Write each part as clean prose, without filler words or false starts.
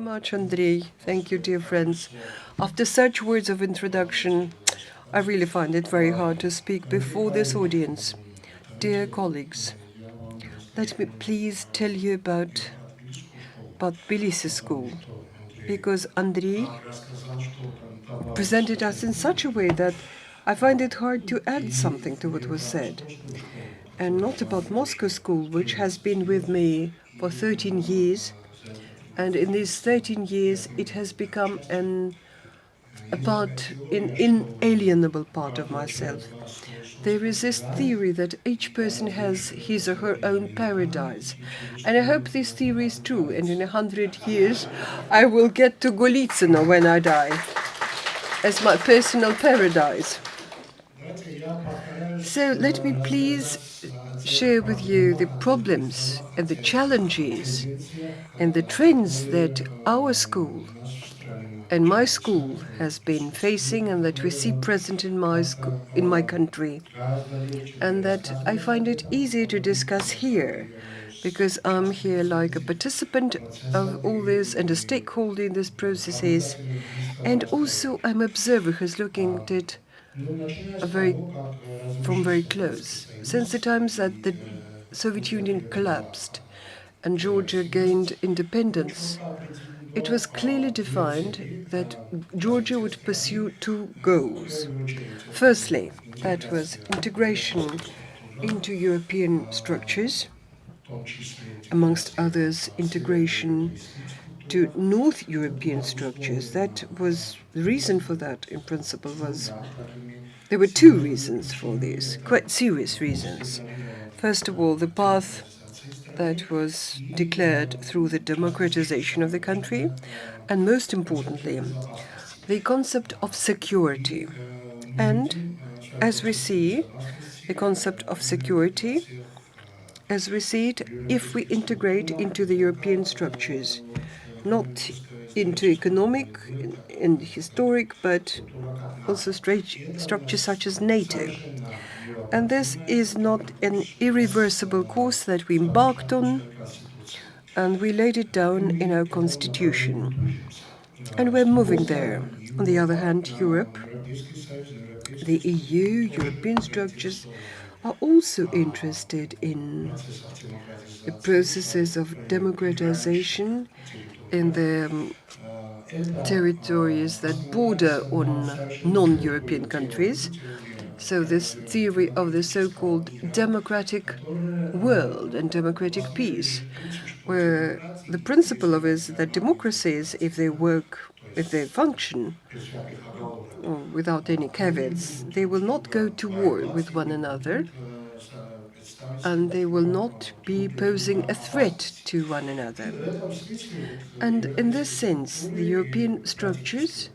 much, Andrei. Thank you, dear friends. After such words of introduction, I really find it very hard to speak before this audience. Dear colleagues, let me please tell you about Tbilisi School, because Andrei presented us in such a way that I find it hard to add something to what was said. And not about Moscow School, which has been with me for 13 years, and in these 13 years it has become an inalienable part of myself. There is this theory that each person has his or her own paradise. And I hope this theory is true, and in 100 years I will get to Golitsino when I die, as my personal paradise. So let me please share with you the problems and the challenges and the trends that our school and my school has been facing, and that we see present in my country, and that I find it easy to discuss here, because I'm here like a participant of all this and a stakeholder in these processes, and also I'm an observer who's looking at it from very close. Since the times that the Soviet Union collapsed and Georgia gained independence, it was clearly defined that Georgia would pursue two goals. Firstly, that was integration into European structures, amongst others, integration to North European structures. That was the reason for that, in principle, was there were two reasons for this, quite serious reasons. First of all, the path that was declared through the democratization of the country, and most importantly, the concept of security. And as we see, the concept of security, as we see it, if we integrate into the European structures, not into economic and historic, but also structures such as NATO. And this is not an irreversible course that we embarked on, and we laid it down in our constitution. And we're moving there. On the other hand, Europe, the EU, European structures, are also interested in the processes of democratization in the territories that border on non-European countries. So this theory of the so-called democratic world and democratic peace, where the principle of it is that democracies, if they work, if they function without any caveats, they will not go to war with one another, and they will not be posing a threat to one another. And in this sense, the European structures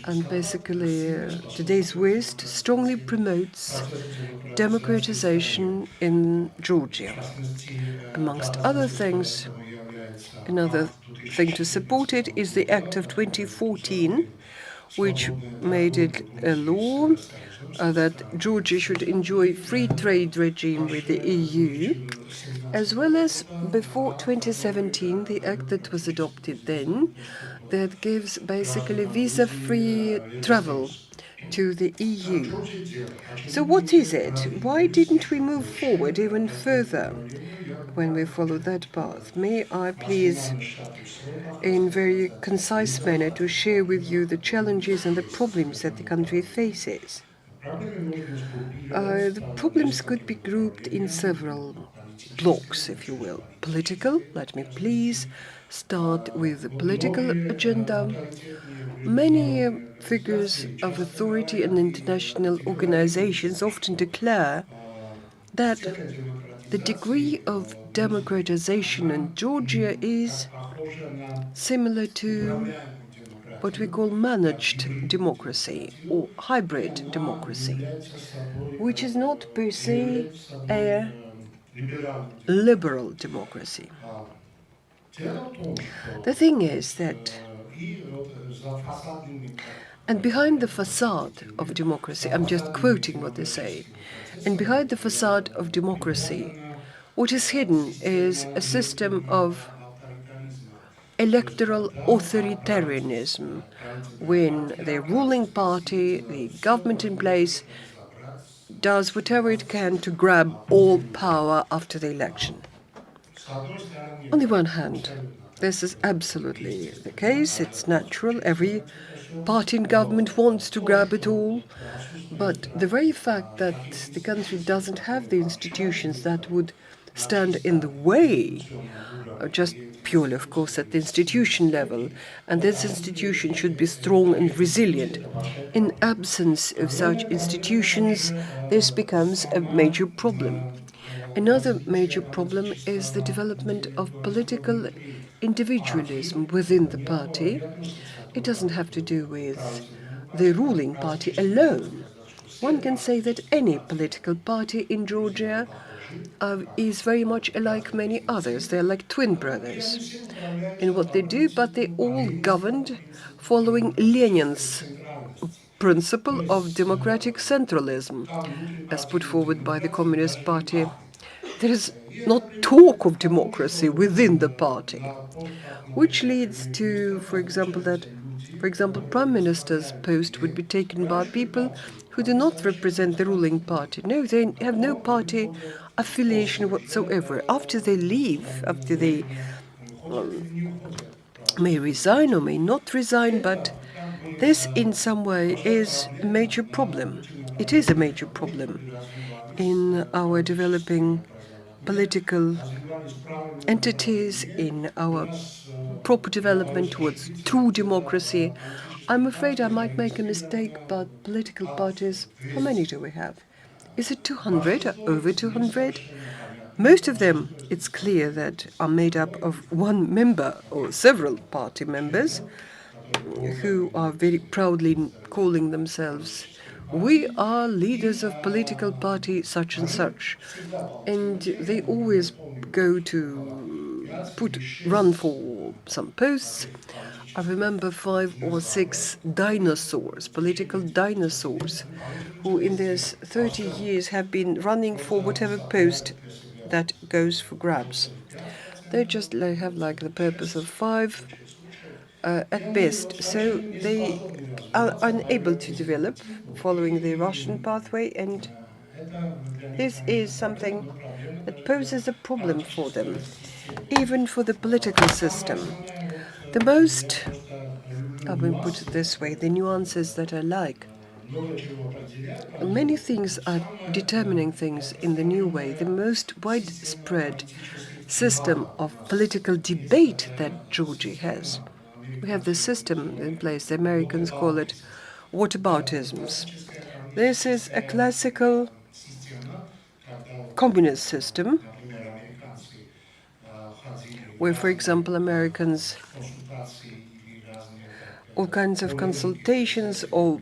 and basically today's West strongly promotes democratization in Georgia. Amongst other things, another thing to support it is the Act of 2014, which made it a law that Georgia should enjoy free trade regime with the EU, as well as before 2017, the act that was adopted then, that gives basically visa-free travel to the EU. So what is it? Why didn't we move forward even further when we followed that path? May I please, in very concise manner, to share with you the challenges and the problems that the country faces. The problems could be grouped in several blocks, if you will. Political, let me please start with the political agenda. Many figures of authority and international organizations often declare that the degree of democratization in Georgia is similar to what we call managed democracy or hybrid democracy, which is not per se a liberal democracy. The thing is that, and behind the facade of democracy, I'm just quoting what they say, and behind the facade of democracy, what is hidden is a system of electoral authoritarianism, when the ruling party, the government in place, does whatever it can to grab all power after the election. On the one hand, this is absolutely the case, it's natural, every party in government wants to grab it all, but the very fact that the country doesn't have the institutions that would stand in the way, just purely, of course, at the institution level, and this institution should be strong and resilient. In absence of such institutions, this becomes a major problem. Another major problem is the development of political individualism within the party. It doesn't have to do with the ruling party alone. One can say that any political party in Georgia is very much like many others. They're like twin brothers in what they do, but they all governed following Lenin's principle of democratic centralism, as put forward by the Communist Party. There is not talk of democracy within the party, which leads to, for example, Prime Minister's post would be taken by people who do not represent the ruling party. No, they have no party affiliation whatsoever. After they leave, after they may resign or may not resign, but this in some way is a major problem. It is a major problem in our developing political entities, in our proper development towards true democracy. I'm afraid I might make a mistake, but political parties, how many do we have? Is it 200 or over 200? Most of them, it's clear that are made up of one member or several party members who are very proudly calling themselves, we are leaders of political party such and such. And they always go to run for some posts. I remember 5 or 6 dinosaurs, political dinosaurs, who in their 30 years have been running for whatever post that goes for grabs. They just have like the purpose of 5 at best. So they are unable to develop following the Russian pathway, and this is something that poses a problem for them, even for the political system. The most, I will put it this way, the nuances that I like. Many things are determining things in the new way. The most widespread system of political debate that Georgia has. We have this system in place, the Americans call it whataboutisms. This is a classical communist system where, for example, Americans, all kinds of consultations or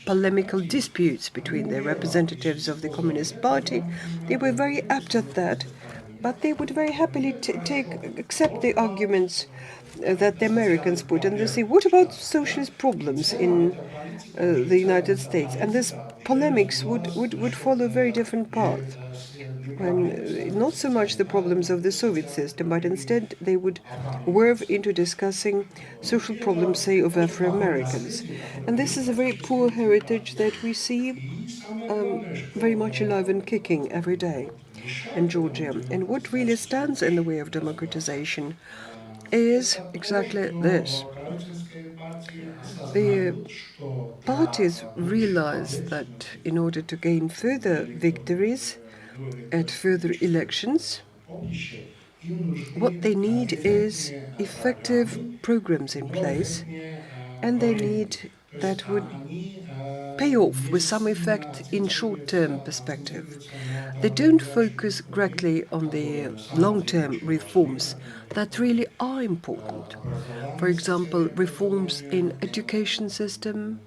polemical disputes between the representatives of the Communist Party, they were very apt at that, but they would very happily accept the arguments that the Americans put, and they say, what about socialist problems in the United States? And this polemics would follow a very different path. When not so much the problems of the Soviet system, but instead they would swerve into discussing social problems, say, of Afro-Americans. And this is a very poor heritage that we see very much alive and kicking every day in Georgia. And what really stands in the way of democratization is exactly this. The parties realize that in order to gain further victories at further elections, what they need is effective programs in place, and they need that would pay off with some effect in short-term perspective. They don't focus correctly on the long-term reforms that really are important. For example, reforms in education system,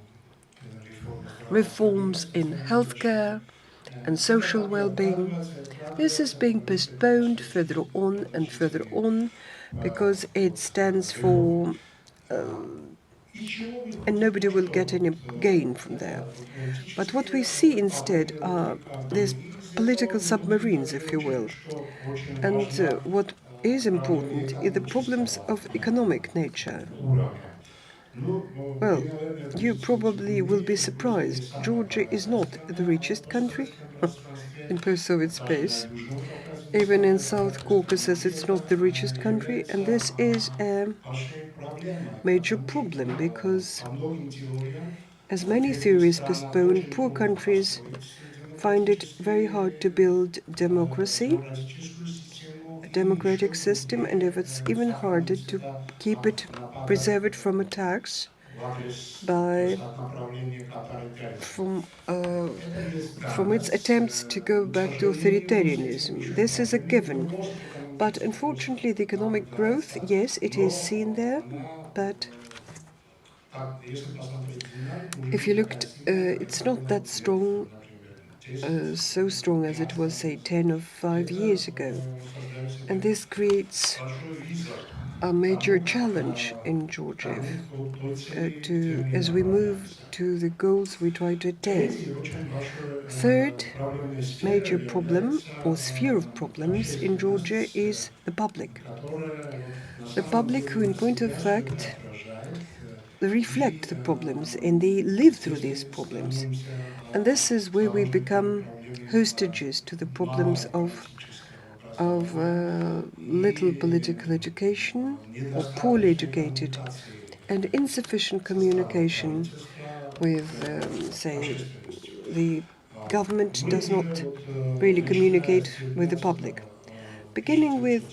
reforms in healthcare and social well-being. This is being postponed further on and further on because it stands for and nobody will get any gain from there. But what we see instead are these political submarines, if you will. And what is important is the problems of economic nature. Well, you probably will be surprised. Georgia is not the richest country in post-Soviet space. Even in South Caucasus, it's not the richest country, and this is a major problem because, as many theories postpone, poor countries find it very hard to build democracy, a democratic system, and if it's even harder to keep it, preserve it from attacks by from its attempts to go back to authoritarianism. This is a given. But unfortunately, the economic growth, yes, it is seen there, but if you looked, it's not that strong, so strong as it was, say, 10 or 5 years ago. And this creates a major challenge in Georgia as we move to the goals we try to attain. Third major problem or sphere of problems in Georgia is the public. The public who, in point of fact, reflect the problems and they live through these problems. And this is where we become hostages to the problems of little political education or poorly educated and insufficient communication with, say, the government does not really communicate with the public. Beginning with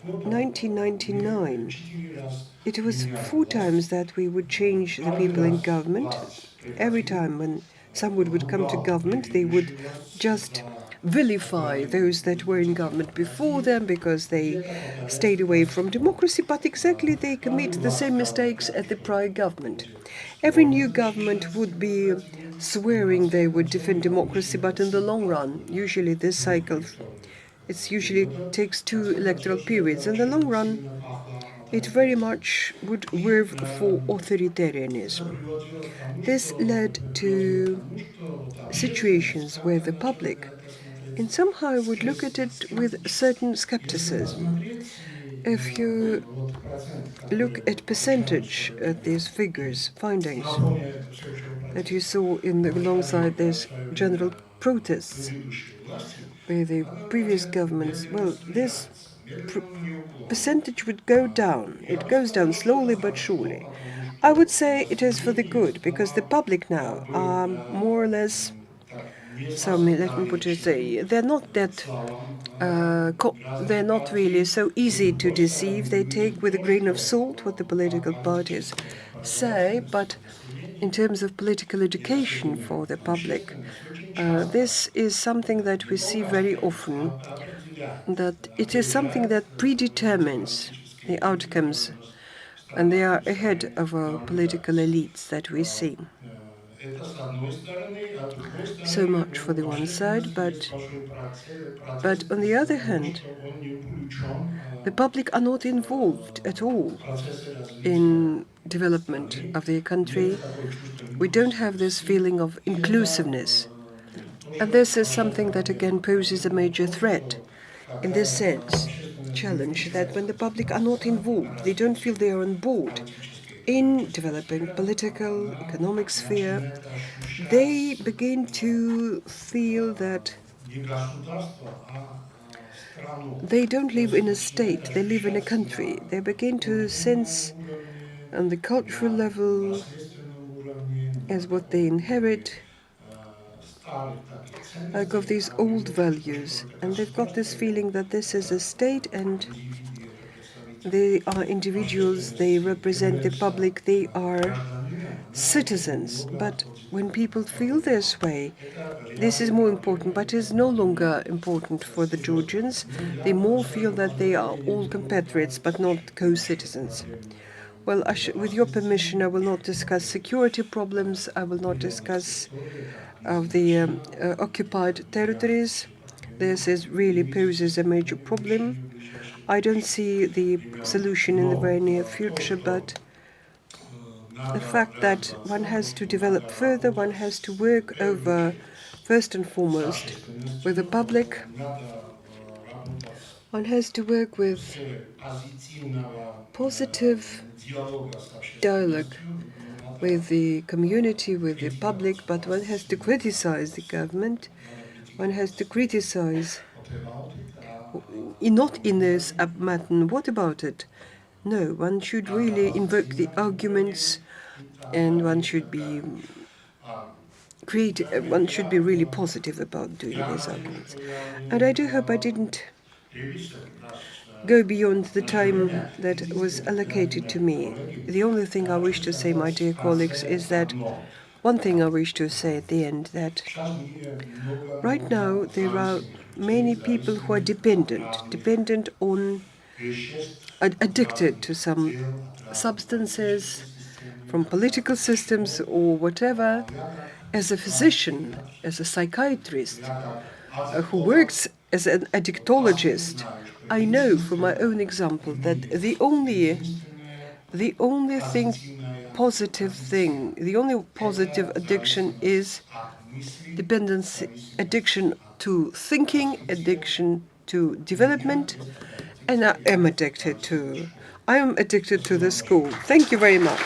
1999, it was 4 times that we would change the people in government. Every time when someone would come to government, they would just vilify those that were in government before them because they stayed away from democracy, but exactly they commit the same mistakes as the prior government. Every new government would be swearing they would defend democracy, but in the long run, usually this cycle, it usually takes 2 electoral periods. In the long run, it very much would work for authoritarianism. This led to situations where the public, in somehow, would look at it with certain skepticism. If you look at percentage at these figures, findings that you saw in the alongside these general protests by the previous governments, well, this percentage would go down. It goes down slowly but surely. I would say it is for the good because the public now are more or less. So let me put it say they're not that. They're not really so easy to deceive. They take with a grain of salt what the political parties say, but in terms of political education for the public, this is something that we see very often, that it is something that predetermines the outcomes, and they are ahead of our political elites that we see. So much for the one side, but on the other hand, the public are not involved at all in development of their country. We don't have this feeling of inclusiveness. And this is something that again poses a major threat in this sense, challenge that when the public are not involved, they don't feel they are on board in developing political, economic sphere, they begin to feel that they don't live in a state, they live in a country. They begin to sense on the cultural level as what they inherit, like of these old values. And they've got this feeling that this is a state and they are individuals, they represent the public, they are citizens. But when people feel this way, this is more important, but is no longer important for the Georgians. They more feel that they are all compatriots, but not co-citizens. Well, with your permission, I will not discuss security problems. I will not discuss of the occupied territories. This really poses a major problem. I don't see the solution in the very near future, but the fact that one has to develop further, one has to work over, first and foremost, with the public One has to work with positive dialogue with the community, with the public, but one has to criticize the government. One has to criticize, not in this matter, what about it? No, one should really invoke the arguments, and one should be one should be really positive about doing these arguments. And I do hope I didn't go beyond the time that was allocated to me. The only thing I wish to say, my dear colleagues, is that one thing I wish to say at the end, that right now there are many people who are dependent on, addicted to some substances from political systems or whatever. As a physician, as a psychiatrist, who works as an addictologist, I know from my own example that the only thing, the only positive addiction is dependency, addiction to thinking, addiction to development, and I am addicted to the school. Thank you very much.